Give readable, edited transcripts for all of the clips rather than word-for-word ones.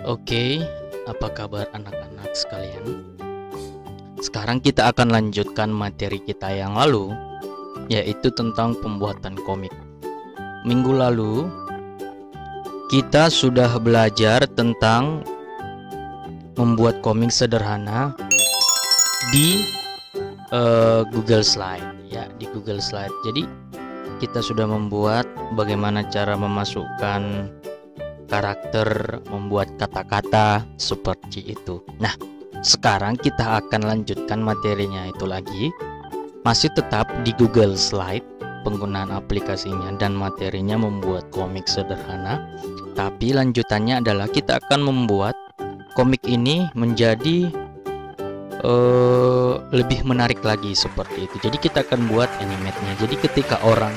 Oke, apa kabar anak-anak sekalian? Sekarang kita akan lanjutkan materi kita yang lalu, yaitu tentang pembuatan komik. Minggu lalu, kita sudah belajar tentang membuat komik sederhana di Google Slide, ya, di Google Slide. Jadi, kita sudah membuat bagaimana cara memasukkan karakter, membuat kata-kata seperti itu. Nah, sekarang kita akan lanjutkan materinya itu lagi. Masih tetap di Google Slide, penggunaan aplikasinya dan materinya membuat komik sederhana. Tapi lanjutannya adalah kita akan membuat komik ini menjadi lebih menarik lagi seperti itu. Jadi kita akan buat animate-nya. Jadi ketika orang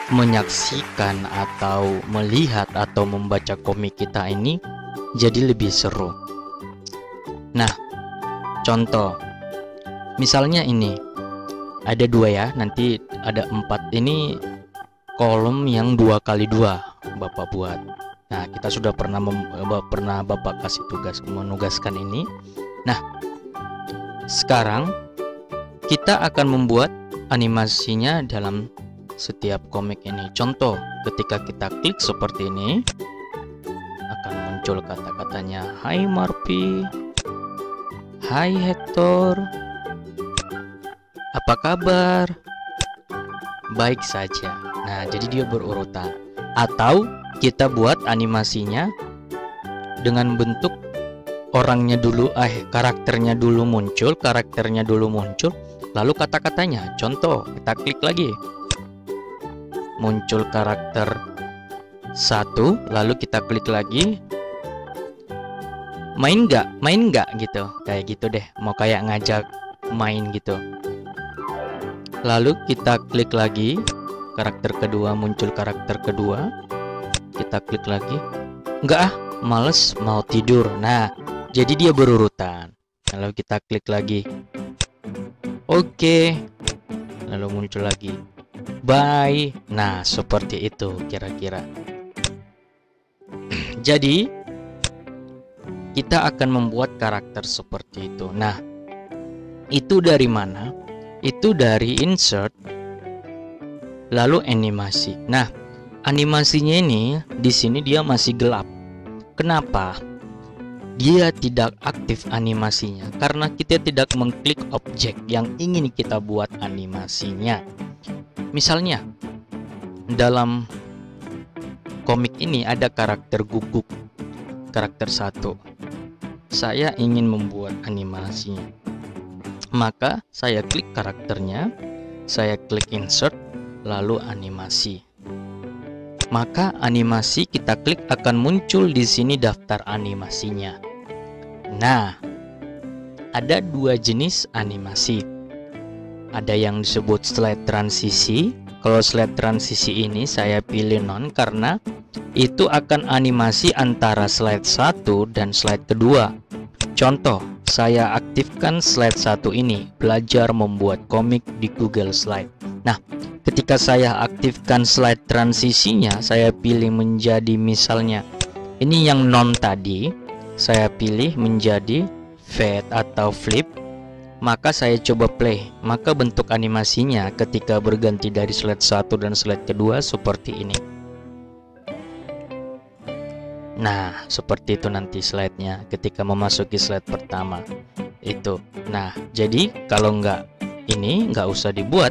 menyaksikan atau melihat atau membaca komik kita ini jadi lebih seru. Nah, contoh misalnya ini ada 2 ya, nanti ada 4 ini kolom yang 2x2 Bapak buat. Nah, kita sudah pernah Bapak kasih tugas menugaskan ini. Nah, sekarang kita akan membuat animasinya dalam setiap komik ini. Contoh, ketika kita klik seperti ini akan muncul kata-katanya, "Hai Marpi, hai Hector, apa kabar? Baik saja." Nah, jadi dia berurutan. Atau kita buat animasinya dengan bentuk orangnya dulu, karakternya dulu muncul, lalu kata-katanya. Contoh, kita klik lagi, muncul karakter 1, lalu kita klik lagi, main nggak gitu, kayak gitu deh, mau kayak ngajak main gitu. Lalu kita klik lagi, karakter kedua, muncul karakter kedua, kita klik lagi, nggak males mau tidur. Nah, jadi dia berurutan. Lalu kita klik lagi, oke, lalu muncul lagi, bye. Nah, seperti itu kira-kira. Jadi kita akan membuat karakter seperti itu. Nah, itu dari mana? Itu dari insert lalu animasi. Nah, animasinya ini di sini dia masih gelap. Kenapa? Dia tidak aktif animasinya karena kita tidak mengklik objek yang ingin kita buat animasinya. Misalnya dalam komik ini ada karakter guguk, karakter 1. Saya ingin membuat animasinya, maka saya klik karakternya, saya klik insert, lalu animasi. Maka animasi kita klik akan muncul di sini daftar animasinya. Nah, ada 2 jenis animasi. Ada yang disebut slide transisi. Kalau slide transisi ini saya pilih non karena itu akan animasi antara slide 1 dan slide kedua. Contoh, saya aktifkan slide 1 ini, belajar membuat komik di Google Slide. Nah, ketika saya aktifkan slide transisinya, saya pilih menjadi misalnya ini yang non tadi, saya pilih menjadi fade atau flip. Maka saya coba play, maka bentuk animasinya ketika berganti dari slide 1 dan slide kedua seperti ini. Nah, seperti itu nanti slide-nya ketika memasuki slide pertama itu. Nah, jadi kalau nggak usah dibuat,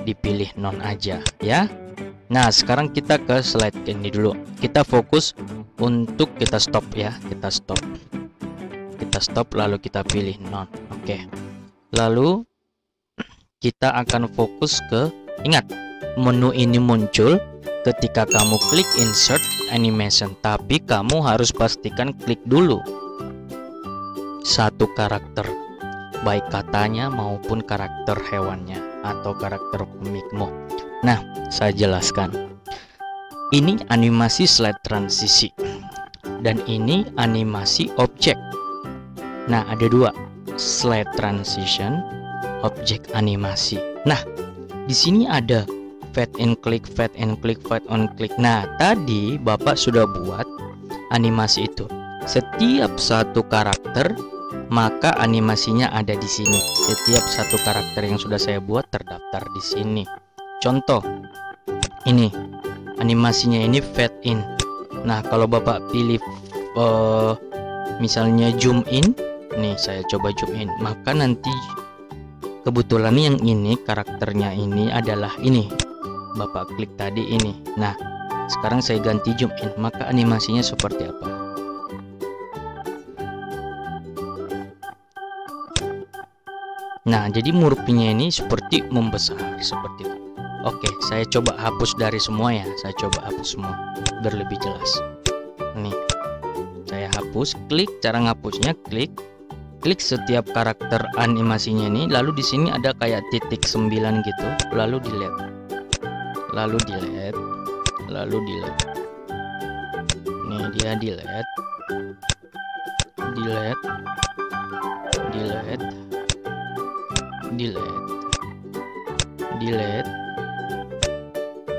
dipilih non aja ya. Nah, sekarang kita ke slide ini dulu. Kita fokus untuk kita stop ya, kita stop lalu kita pilih non. Oke. Lalu kita akan fokus ke, ingat, menu ini muncul ketika kamu klik insert animation, tapi kamu harus pastikan klik dulu satu karakter, baik katanya maupun karakter hewannya atau karakter komikmu. Nah, saya jelaskan. Ini animasi slide transisi dan ini animasi objek. Nah, ada 2, slide transition, objek animasi. Nah, di sini ada fade and click, fade and click, fade on click. Nah, tadi Bapak sudah buat animasi itu. setiap satu karakter maka animasinya ada di sini. Setiap satu karakter yang sudah saya buat terdaftar di sini. Contoh, ini animasinya ini fade in. Nah, kalau Bapak pilih misalnya zoom in, nih saya coba zoom in, maka nanti kebetulan yang ini karakternya ini adalah ini. Bapak klik tadi ini. Nah, sekarang saya ganti zoom in, maka animasinya seperti apa? Nah, jadi hurufnya ini seperti membesar seperti itu. Oke, saya coba hapus dari semua ya. Saya coba hapus semua biar lebih jelas. Nih, saya hapus. Klik cara ngapusnya, klik setiap karakter animasinya ini. Lalu di sini ada kayak titik 9 gitu. Lalu delete. Lalu delete. Lalu delete. Nih dia delete. Delete. Delete. Delete. Delete.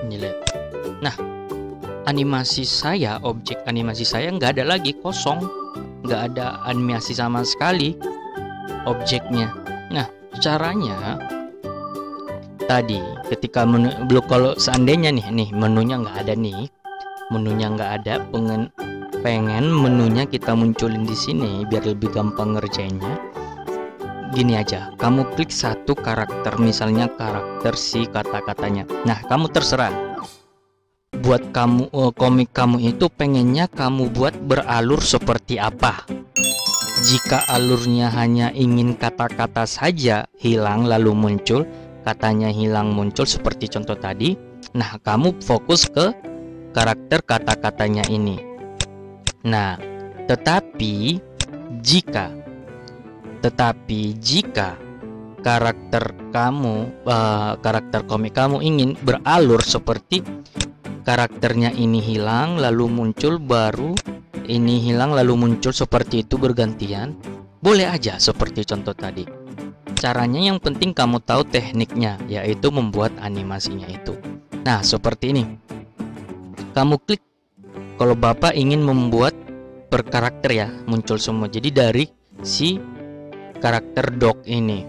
Delete. Nah, animasi saya, objek animasi saya nggak ada lagi, kosong, nggak ada animasi sama sekali objeknya. Nah, caranya tadi ketika menu, kalau seandainya nih menunya nggak ada nih, menunya nggak ada, pengen menunya kita munculin di sini biar lebih gampang ngerjainnya. Gini aja, kamu klik satu karakter, misalnya karakter si kata-katanya. Nah, kamu terserah. Buat kamu komik kamu itu pengennya kamu buat beralur seperti apa. Jika alurnya hanya ingin kata-kata saja hilang lalu muncul, katanya hilang muncul seperti contoh tadi. Nah, kamu fokus ke karakter kata-katanya ini. Nah, tetapi jika karakter komik kamu ingin beralur seperti karakternya ini hilang lalu muncul, baru ini hilang lalu muncul, seperti itu bergantian, boleh aja seperti contoh tadi. Caranya yang penting kamu tahu tekniknya, yaitu membuat animasinya itu. Nah, seperti ini. Kamu klik kalau Bapak ingin membuat per karakter ya, muncul semua. Jadi dari si karakter dog ini,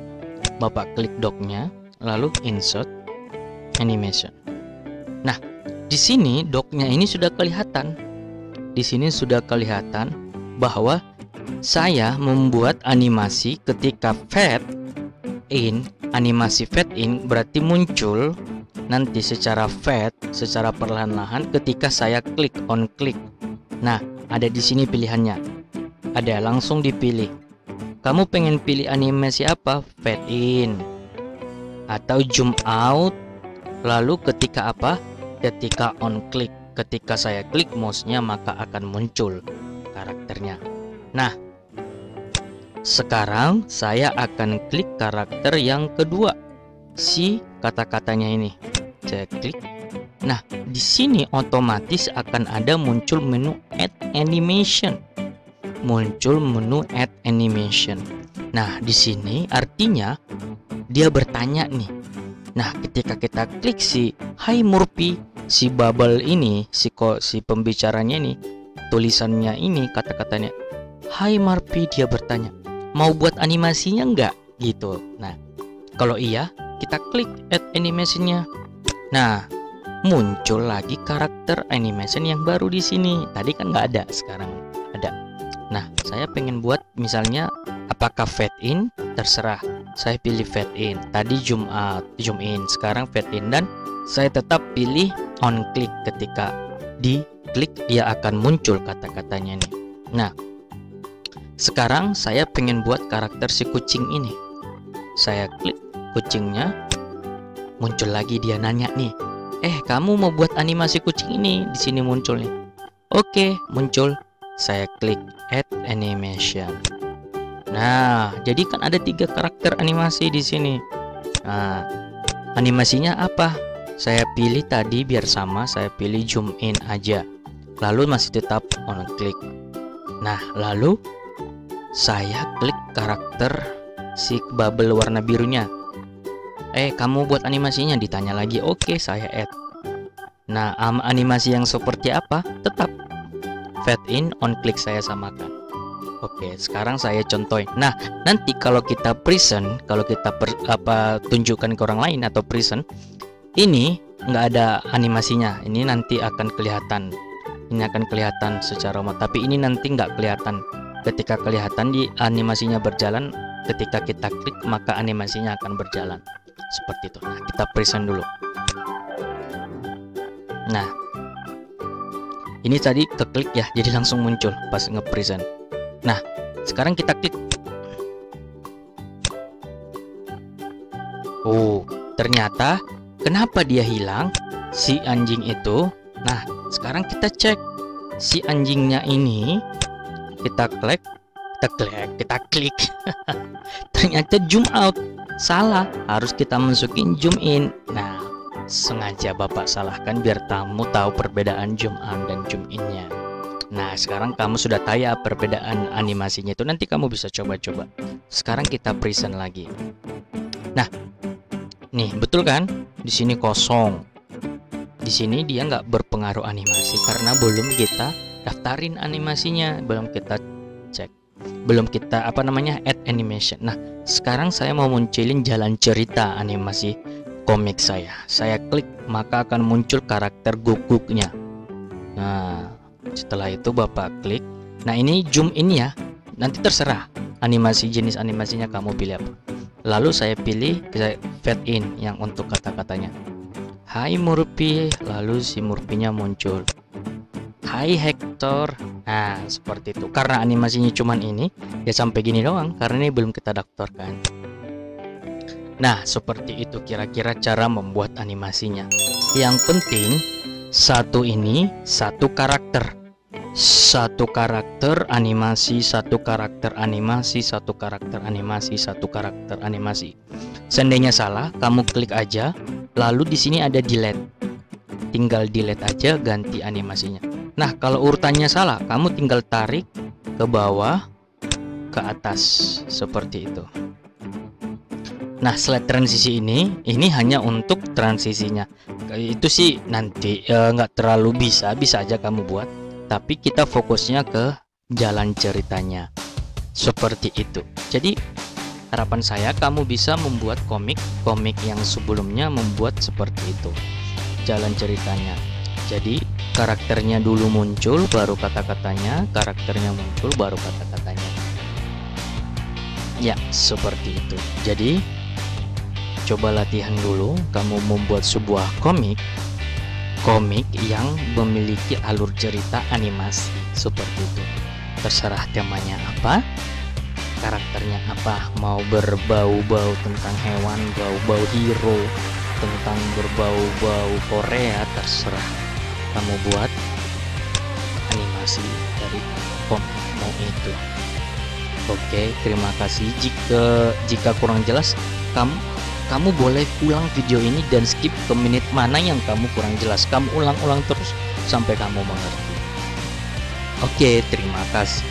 Bapak klik dognya, lalu insert animation. Nah, di sini dognya ini sudah kelihatan. Di sini sudah kelihatan bahwa saya membuat animasi ketika fade in, animasi fade in berarti muncul nanti secara fade, secara perlahan-lahan ketika saya klik on klik. Nah, ada di sini pilihannya. Ada, langsung dipilih. Kamu pengen pilih animasi apa? Fade in atau zoom out. Lalu ketika apa? Ketika on click. Ketika saya klik mouse-nya maka akan muncul karakternya. Nah, sekarang saya akan klik karakter yang kedua, si kata-katanya ini. Saya klik. Nah, di sini otomatis akan ada muncul menu add animation. Muncul menu add animation. Nah, di sini artinya dia bertanya nih. Nah, ketika kita klik si Hai Murphy, si bubble ini, si pembicaranya ini, tulisannya ini, kata-katanya Hai Murphy, dia bertanya, mau buat animasinya enggak? Gitu. Nah, kalau iya, kita klik add animation-nya. Nah, muncul lagi karakter animation yang baru di sini. Tadi kan nggak ada, sekarang ada. Nah, saya pengen buat misalnya apakah fade in, terserah. Saya pilih fade in. Tadi zoom out, zoom in. Sekarang fade in, dan saya tetap pilih on click. Ketika diklik dia akan muncul kata-katanya nih. Nah, sekarang saya pengen buat karakter si kucing ini. Saya klik kucingnya, muncul lagi dia nanya nih. Kamu mau buat animasi kucing ini? Di sini muncul nih. Oke, muncul. Saya klik add animation. Nah, jadi kan ada 3 karakter animasi di sini. Nah, animasinya apa? Saya pilih tadi biar sama, saya pilih zoom in aja. Lalu masih tetap on click. Nah, lalu saya klik karakter si bubble warna birunya. Kamu buat animasinya? Ditanya lagi. Oke, saya add. Nah, animasi yang seperti apa? Tetap fade in, on click saya samakan. Oke, sekarang saya contohin. Nah, nanti kalau kita present, kalau kita tunjukkan ke orang lain atau present, ini nggak ada animasinya. Ini nanti akan kelihatan. Ini akan kelihatan secara umum, tapi ini nanti nggak kelihatan. Ketika kelihatan di animasinya berjalan, ketika kita klik maka animasinya akan berjalan. Seperti itu. Nah, kita present dulu. Nah, ini tadi keklik ya, jadi langsung muncul pas nge-present. Nah, sekarang kita klik. Oh, ternyata kenapa dia hilang si anjing itu? Nah, sekarang kita cek si anjingnya ini. Kita klik. Ternyata zoom out. Salah, harus kita masukin zoom in. Nah, sengaja Bapak salahkan biar kamu tahu perbedaan zoom out dan zoom in-nya. Nah, sekarang kamu sudah tahu ya perbedaan animasinya itu. Nanti kamu bisa coba-coba. Sekarang kita present lagi. Nah, nih betul kan? Di sini kosong. Di sini dia nggak berpengaruh animasi karena belum kita daftarin animasinya, belum kita cek, belum kita add animation. Nah, sekarang saya mau munculin jalan cerita animasi komik saya. Saya klik maka akan muncul karakter guguknya. Nah, setelah itu Bapak klik. Nah, ini zoom in ya. Nanti terserah animasi, jenis animasinya kamu pilih apa. Lalu saya pilih fade in yang untuk kata-katanya. Hai Murphy, lalu si Murphy-nya muncul. Hai Hector. Nah, seperti itu. Karena animasinya cuman ini, ya sampai gini doang karena ini belum kita daftarkan. Nah, seperti itu kira-kira cara membuat animasinya. Yang penting satu ini satu karakter. Satu karakter animasi, satu karakter animasi, satu karakter animasi, satu karakter animasi. Seandainya salah, kamu klik aja, lalu di sini ada delete. Tinggal delete aja, ganti animasinya. Nah, kalau urutannya salah, kamu tinggal tarik ke bawah, ke atas, seperti itu. Nah, slide transisi ini hanya untuk transisinya. Itu sih nanti nggak terlalu bisa aja kamu buat. Tapi kita fokusnya ke jalan ceritanya. Seperti itu. Jadi harapan saya kamu bisa membuat komik yang sebelumnya membuat seperti itu. Jalan ceritanya. Jadi karakternya dulu muncul baru kata-katanya, karakternya muncul baru kata-katanya. Ya, seperti itu. Jadi coba latihan dulu kamu membuat sebuah komik yang memiliki alur cerita animasi seperti itu. Terserah temanya apa, karakternya apa, mau berbau-bau tentang hewan, bau-bau hero, tentang berbau-bau Korea, terserah kamu buat animasi dari komik mau itu. Oke, terima kasih. Jika kurang jelas, kamu boleh ulang video ini dan skip ke menit mana yang kamu kurang jelas. Kamu ulang-ulang terus sampai kamu mengerti. Oke, terima kasih.